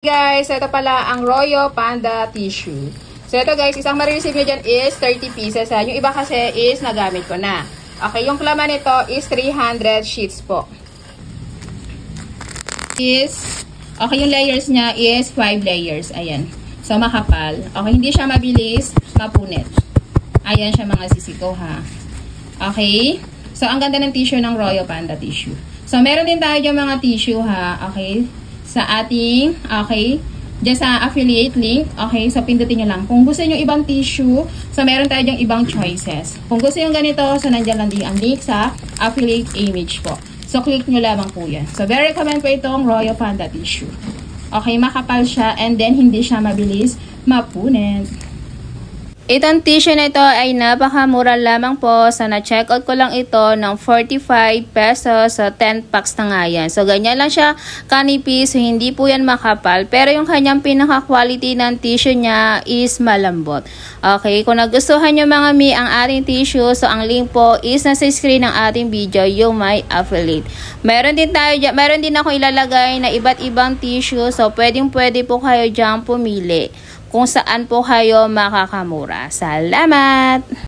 Guys, ito pala ang Royal Panda Tissue. So ito guys, isang marireceive nyo dyan is 30 pieces. Yung iba kasi is nagamit ko na. Okay, yung laman nito is 300 sheets po. Okay, yung layers niya is 5 layers. Ayan. So makapal. Okay, hindi siya mabilis mapunit. Ayan siya mga sisiko ha. Okay. So ang ganda ng tissue ng Royal Panda Tissue. So meron din tayo dyan mga tissue ha. Okay. Sa ating, okay, dyan sa affiliate link, okay, so pindutin nyo lang. Kung gusto nyo ibang tissue, so meron tayo dyan ibang choices. Kung gusto nyo ganito, so nandyan lang din ang link sa affiliate image po. So click nyo lamang po yan. So very recommend po itong Royal Panda Tissue. Okay, makapal siya and then hindi siya mabilis mapunit. Itong tissue na ito ay napakamura lamang po. So, na-check out ko lang ito ng 45 pesos. So, 10 packs na nga yan. So, ganyan lang siya kanipis. So, hindi po yan makapal. Pero yung kanyang pinaka-quality ng tissue niya is malambot. Okay, kung nagustuhan nyo mga mi ang ating tissue, so ang link po is nasa screen ng ating video, yung my affiliate. Meron din ako ilalagay na iba't ibang tissue. So, pwede po kayo dyan pumili kung saan po kayo makakamura. Salamat!